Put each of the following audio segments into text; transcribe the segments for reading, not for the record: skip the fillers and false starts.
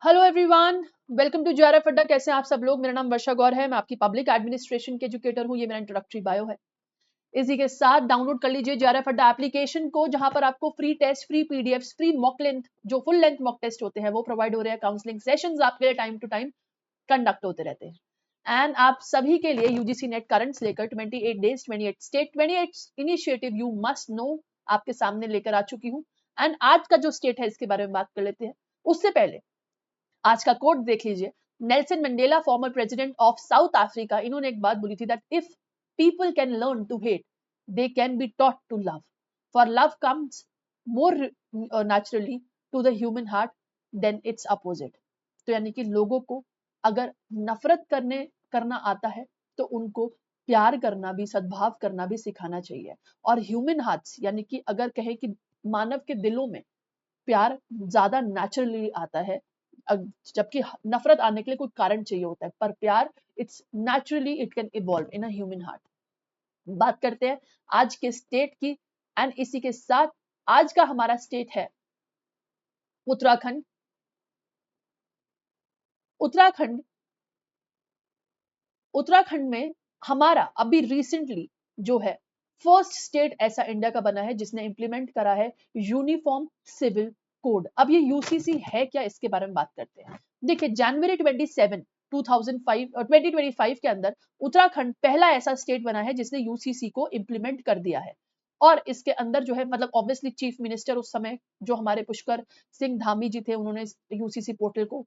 Hello everyone, welcome to JRF Adda. कैसे हैं आप सब लोग? मेरा नाम वर्षा गौर है, मैं आपकी पब्लिक एडमिनिस्ट्रेशन के एजुकेटर हूं। ये मेरा इंट्रोडक्टरी बायो है। इसी के साथ डाउनलोड कर लीजिए जेआरएफ अड्डा एप्लीकेशन को, जहां पर आपको free test, free PDFs, free mock length, जो फुल लेंथ मॉक टेस्ट होते हैं वो प्रोवाइड हो रहे हैं। काउंसलिंग सेशंस आपके लिए टाइम टू टाइम कंडक्ट होते रहते हैं। एंड आप सभी के लिए यूजीसी नेट करंट्स लेकर 28 days 28 state 28 initiative you must know आपके सामने लेकर आ चुकी हूँ। एंड आज का जो स्टेट है इसके बारे में बात कर लेते हैं। उससे पहले आज का कोट देख लीजिए। Nelson Mandela, former president of South Africa, इन्होंने एक बात बोली थी that if people can learn to hate, they can be taught to love, for love comes more naturally to the human heart than its opposite. तो यानी कि लोगों को अगर नफरत करना आता है तो उनको प्यार करना भी, सद्भाव करना भी सिखाना चाहिए। और ह्यूमन हार्ट्स यानी कि अगर कहे कि मानव के दिलों में प्यार ज्यादा नेचुरली आता है, जबकि नफरत आने के लिए कोई कारण चाहिए होता है, पर प्यार it's naturally it can evolve in a human heart. बात करते हैं आज के स्टेट की। एंड इसी के साथ आज का हमारा स्टेट है उत्तराखंड। उत्तराखंड उत्तराखंड में हमारा अभी रिसेंटली जो है फर्स्ट स्टेट ऐसा इंडिया का बना है जिसने इंप्लीमेंट करा है यूनिफॉर्म सिविल कोड। अब ये यूसीसी है क्या, इसके बारे में बात करते हैं। देखिए, जनवरी 27 2025 के अंदर उत्तराखंड पहला ऐसा स्टेट बना है जिसने यूसीसी को इंप्लीमेंट कर दिया है। और इसके अंदर जो है, मतलब ऑब्वियसली चीफ मिनिस्टर उस समय जो हमारे पुष्कर सिंह धामी जी थे, उन्होंने यूसीसी पोर्टल को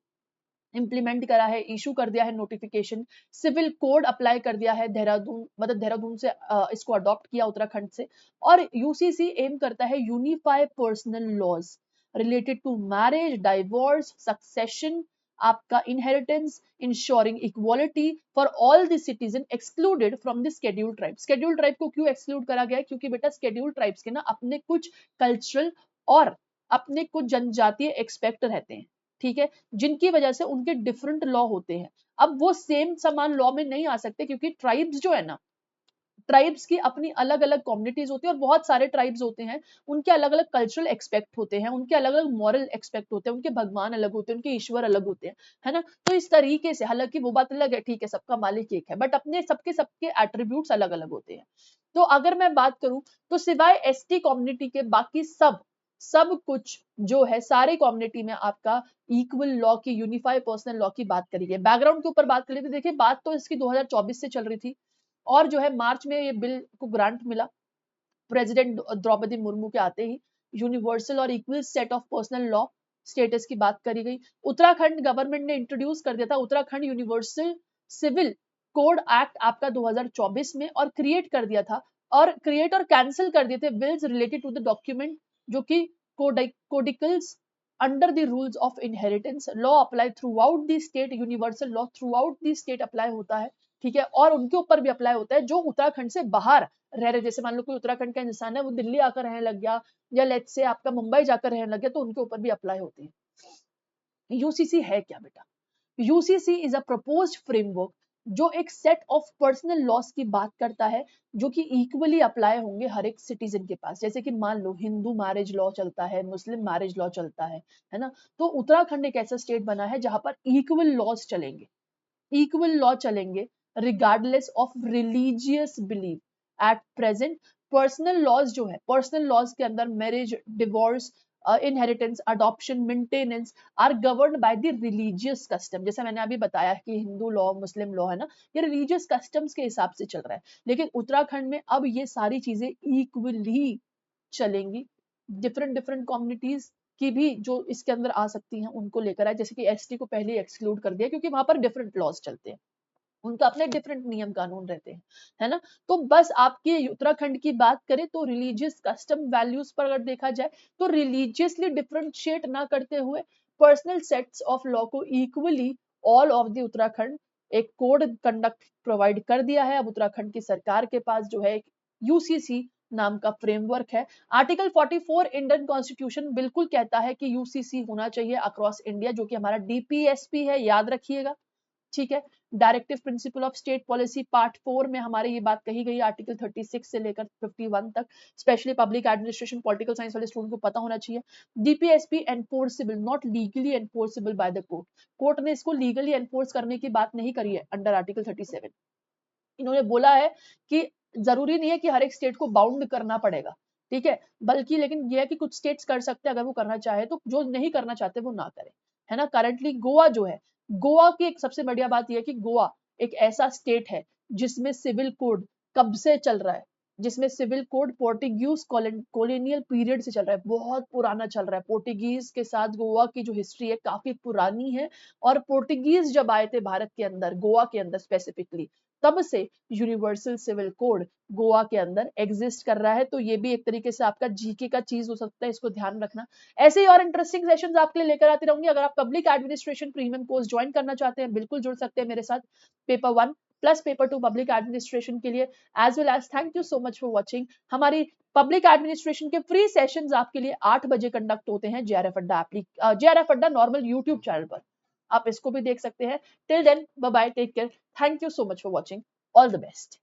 इंप्लीमेंट करा है, इशू कर दिया है नोटिफिकेशन, सिविल कोड अप्लाई कर दिया है देहरादून, मतलब देहरादून से इसको अडॉप्ट किया उत्तराखंड से। और यूसीसी एम करता है unify personal laws related to marriage, divorce, succession, आपका inheritance, insuring equality for all the citizen excluded from the scheduled tribe. Scheduled tribe को क्यों एक्सक्लूड करा गया है? क्योंकि बेटा शेड्यूल्ड ट्राइब्स के ना अपने कुछ कल्चरल और अपने कुछ जनजातीय एक्सपेक्ट रहते हैं, ठीक है, जिनकी वजह से उनके डिफरेंट लॉ होते हैं। अब वो सेम समान लॉ में नहीं आ सकते, क्योंकि ट्राइब्स जो है ना, ट्राइब्स की अपनी अलग अलग कम्युनिटीज होती है और बहुत सारे ट्राइब्स होते हैं, उनके अलग अलग कल्चरल एक्सपेक्ट होते हैं, उनके अलग अलग मॉरल एक्सपेक्ट होते हैं, उनके भगवान अलग होते हैं, उनके ईश्वर अलग होते हैं, है ना। तो इस तरीके से, हालांकि वो बात अलग है, ठीक है, सबका मालिक एक है, बट अपने सबके सबके एट्रीब्यूट्स अलग अलग होते हैं। तो अगर मैं बात करूं तो सिवाय एसटी कम्युनिटी के बाकी सब कुछ जो है, सारे कम्युनिटी में आपका इक्वल लॉ की, यूनिफाई पर्सनल लॉ की बात करी गई। बैकग्राउंड के ऊपर बात कर लेते, देखिए बात तो इसकी 2024 से चल रही थी और जो है मार्च में ये बिल को ग्रांट मिला प्रेसिडेंट द्रौपदी मुर्मू के आते ही। यूनिवर्सल और equal set of personal law status की बात करी गई। उत्तराखंड गवर्नमेंट ने इंट्रोड्यूस कर दिया था Uttarakhand universal civil code act आपका 2024 में, और क्रिएट कर दिया था, और क्रिएट और कैंसिल कर दिए थे bills related to the document जो कि codicils under the rules of inheritance. Law apply throughout the state, universal law throughout the state apply होता है, ठीक है, और उनके ऊपर भी अप्लाई होता है जो उत्तराखंड से बाहर रह रहे। जैसे मान लो कोई उत्तराखंड का इंसान है, वो दिल्ली आकर रहने लग गया, या लेट्स से आपका मुंबई जाकर रहने लग गया, तो उनके ऊपर भी अप्लाई होती है। यूसीसी है क्या बेटा? UCC is a proposed framework जो एक सेट ऑफ पर्सनल लॉस की बात करता है, जो कि इक्वली अप्लाई होंगे हर एक सिटीजन के पास। जैसे कि मान लो हिंदू मैरिज लॉ चलता है, मुस्लिम मैरिज लॉ चलता है ना। तो उत्तराखंड एक ऐसा स्टेट बना है जहां पर इक्वल लॉज चलेंगे, इक्वल लॉ चलेंगे regardless of religious belief. At present personal laws जो है, पर्सनल लॉज के अंदर marriage, divorce, inheritance, adoption, maintenance are governed by the religious custom. जैसे मैंने अभी बताया कि हिंदू लॉ, मुस्लिम लॉ है ना, ये रिलीजियस कस्टम्स के हिसाब से चल रहा है। लेकिन उत्तराखंड में अब ये सारी चीजें इक्वली चलेंगी। डिफरेंट डिफरेंट कम्युनिटीज की भी जो इसके अंदर आ सकती हैं उनको लेकर आए। जैसे कि एसटी को पहले एक्सक्लूड कर दिया क्योंकि वहां पर डिफरेंट लॉज चलते हैं, उनका अपने डिफरेंट नियम कानून रहते हैं, है ना। तो बस आपके उत्तराखंड की बात करें तो रिलीजियस कस्टम वैल्यूज पर अगर देखा जाए तो रिलीजियसली डिफरेंशिएट ना करते हुए पर्सनल सेट्स ऑफ लॉ को equally all of the Uttarakhand एक कोड कंडक्ट प्रोवाइड कर दिया है। अब उत्तराखंड की सरकार के पास जो है यूसीसी नाम का फ्रेमवर्क है। आर्टिकल 44 इंडियन कॉन्स्टिट्यूशन बिल्कुल कहता है कि यूसीसी होना चाहिए अक्रॉस इंडिया, जो कि हमारा डीपीएसपी है, याद रखिएगा, ठीक है। Directive principle of state policy part 4 में हमारे ये बात कही गई, आर्टिकल 36 से लेकर 51 तक। Specially public administration political science वाले स्टूडेंट को पता होना चाहिए। DPSP enforceable, not legally enforceable by the court. Court ने इसको लीगली एनफोर्स करने की बात नहीं करी है अंडर आर्टिकल 37। इन्होंने बोला है कि जरूरी नहीं है कि हर एक स्टेट को बाउंड करना पड़ेगा, ठीक है, बल्कि लेकिन यह है कि कुछ स्टेट्स कर सकते हैं अगर वो करना चाहे तो, जो नहीं करना चाहते वो ना करें, है ना। करंटली गोवा जो है, गोवा की एक सबसे बढ़िया बात यह है कि गोवा एक ऐसा स्टेट है जिसमें सिविल कोड कब से चल रहा है, जिसमें civil code Portuguese colonial period से चल रहा है, बहुत पुराना चल रहा है। पोर्टुगीज के साथ गोवा की जो हिस्ट्री है काफी पुरानी है, और पोर्टुगीज जब आए थे भारत के अंदर, गोवा के अंदर स्पेसिफिकली, तब से यूनिवर्सल सिविल कोड गोवा के अंदर एग्जिस्ट कर रहा है। तो ये भी एक तरीके से आपका जीके का चीज हो सकता है, इसको ध्यान रखना। ऐसे ही और इंटरेस्टिंग सेशंस आपके लिए लेकर आती रहूंगी। अगर आप public administration premium course join करना चाहते हैं, बिल्कुल जुड़ सकते हैं मेरे साथ paper 1 plus paper 2 public administration के लिए as well as. Thank you so much for watching. हमारी पब्लिक एडमिनिस्ट्रेशन के फ्री सेशंस आपके लिए 8 बजे कंडक्ट होते हैं जेआरएफ अड्डा नॉर्मल यूट्यूब चैनल पर, आप इसको भी देख सकते हैं। Till then bye bye, take care, thank you so much for watching, all the best.